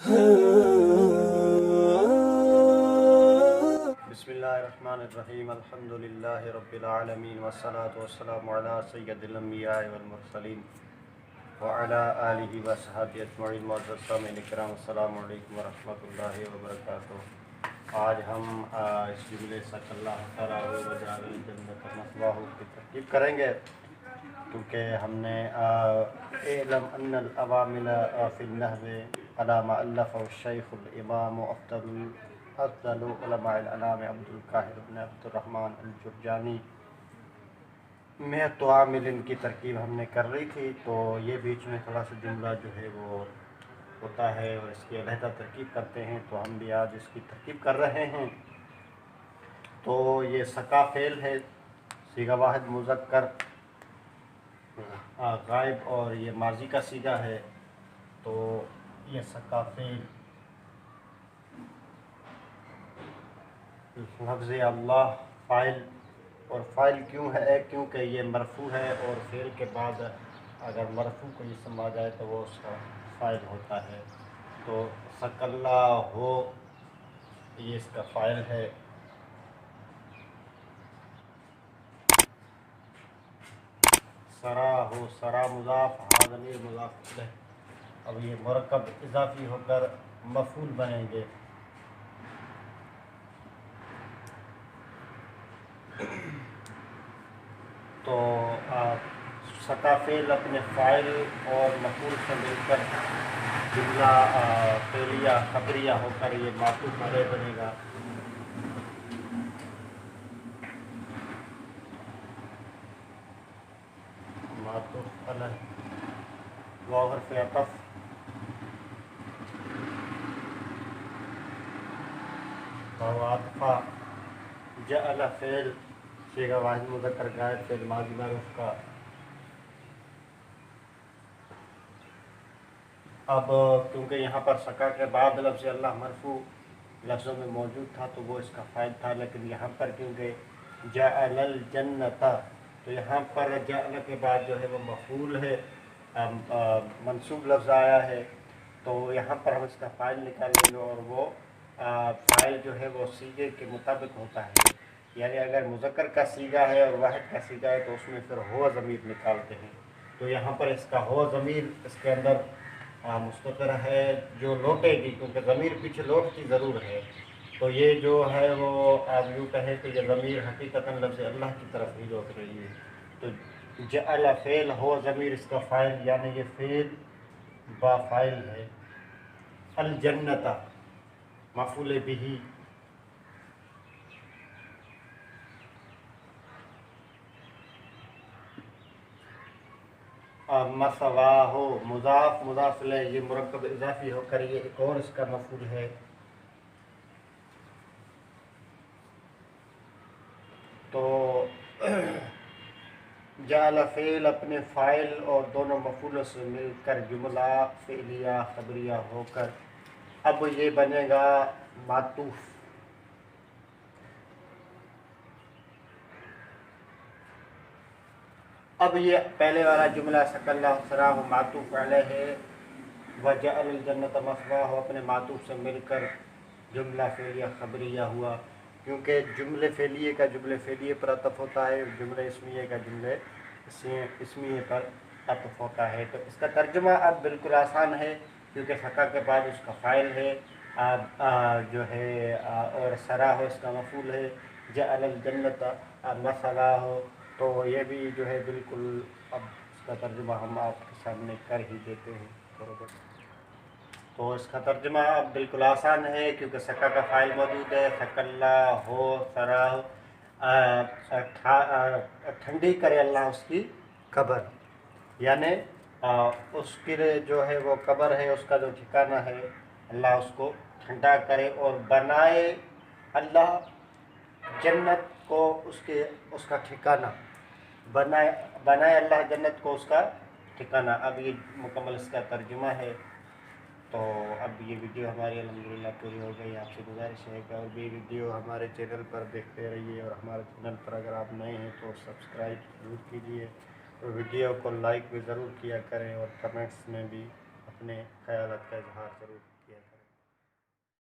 بسم اللہ الرحمن الرحیم الحمد للہ رب العالمین والصلاة والسلام علی سید الانبیاء والمرسلین وعلی آلہ وصحبہ اجمعین۔ معزز سامعین کرام، السلام علیکم ورحمۃ اللہ وبرکاتہ۔ آج ہم اس جملے سک اللہ تعالیٰ وجعل الجنۃ مثواہ کی ترکیب کریں گے، کیونکہ ہم نے اعلم ان العوامل فی النحو علی ما الف الشیخ الامام افضل علماء الانام عبد القاہر بن عبد الرحمن الجرجانی میں تو عامل کی ترکیب ہم نے کر رہی تھی، تو یہ بیچ میں تھوڑا سا جملہ جو ہے وہ ہوتا ہے اور اس کی علیحدہ ترکیب کرتے ہیں، تو ہم بھی آج اس کی ترکیب کر رہے ہیں۔ تو یہ سکا فعل ہے، صیغہ واحد مذکر غائب، اور یہ ماضی کا صیغہ ہے، تو یہ سکا فعل لفظ اللہ فاعل، اور فاعل کیوں ہے؟ کیونکہ یہ مرفوع ہے، اور فعل کے بعد اگر مرفوع کو اسم آ جائے تو وہ اس کا فاعل ہوتا ہے۔ تو سک اللہ ہو یہ اس کا فاعل ہے۔ سرا ہو، سرا مضاف، ہا ضمیر مضاف الیہ۔ اب یہ مرکب اضافی ہو کر مفعول بنیں گے۔ تو سکا فعل اپنے فاعل اور مفعول سے مل کر جملہ فعلیہ خبریہ ہو کر یہ معطوف علیہ بنے گا۔ معطوف علیہ واو حرف عطف، واو عطفہ، جعل فعل صیغہ واحد مذکر غائب فعل ماضی معروف کا۔ اب کیونکہ یہاں پر سکا کے بعد لفظ اللہ مرفوع لفظوں میں موجود تھا تو وہ اس کا فاعل تھا، لیکن یہاں پر کیونکہ جعل الجنۃ، تو یہاں پر جعل کے بعد جو ہے وہ مفعول ہے، منصوب لفظ آیا ہے، تو یہاں پر ہم اس کا فاعل نکالیں گے، اور وہ فاعل جو ہے وہ صیغے کے مطابق ہوتا ہے، یعنی اگر مذکر کا صیغہ ہے اور واحد کا صیغہ ہے تو اس میں پھر ہو ضمیر نکالتے ہیں، تو یہاں پر اس کا ہو ضمیر اس کے اندر مستقر ہے جو لوٹے گی، کیونکہ ضمیر پیچھے لوٹتی ضرور ہے، تو یہ جو ہے وہ آپ یوں کہیں کہ یہ ضمیر حقیقتاً لفظ اللہ کی طرف ہی لوٹ رہی ہے۔ تو جعل فعل ہو ضمیر اس کا فاعل، یعنی یہ فعل با فاعل ہے۔ الجنت مفعول بہ، مثواہ مضاف مضاف الیہ، یہ مرکب اضافی ہو کر یہ ایک اور اس کا مفعول ہے۔ تو جعل فعل اپنے فاعل اور دونوں مفعولوں سے مل کر جملہ فعلیہ خبریہ ہو کر اب یہ بنے گا معطوف۔ اب یہ پہلے والا جملہ سک اللہ سراہ معطوف علیہ ہے، وجعل الجنۃ مثواہ اپنے معطوف سے مل کر جملہ فعلیہ خبریہ ہوا، کیونکہ جملے فعلیے کا جملے فعلیے پر عطف ہوتا ہے، جملے اسمیہ کا جملے اسمیہ پر عطف ہوتا ہے۔ تو اس کا ترجمہ اب بالکل آسان ہے، کیونکہ سکا کے بعد اس کا فاعل ہے جو ہے، اور سراہ اس کا مفعول ہے، جعل الجنۃ مثواہ، تو یہ بھی جو ہے بالکل اب اس کا ترجمہ ہم آپ کے سامنے کر ہی دیتے ہیں۔ تو اس کا ترجمہ اب بالکل آسان ہے، کیونکہ سکا کا فاعل موجود ہے، سک اللہ ہو سراہ، ٹھنڈی کرے اللہ اس کی قبر، یعنی اس کی جو ہے وہ قبر ہے، اس کا جو ٹھکانہ ہے، اللہ اس کو ٹھنڈا کرے، اور بنائے اللہ جنت کو اس کا ٹھکانہ، بنائے اللہ جنت کو اس کا ٹھکانہ۔ اب یہ مکمل اس کا ترجمہ ہے۔ تو اب یہ ویڈیو ہماری الحمدللہ پوری ہو گئی۔ آپ سے گزارش ہے کہ اور بھی ویڈیو ہمارے چینل پر دیکھتے رہیے، اور ہمارے چینل پر اگر آپ نئے ہیں تو سبسکرائب ضرور کیجیے، اور ویڈیو کو لائک بھی ضرور کیا کریں، اور کمنٹس میں بھی اپنے خیالات کا اظہار ضرور کیا کریں.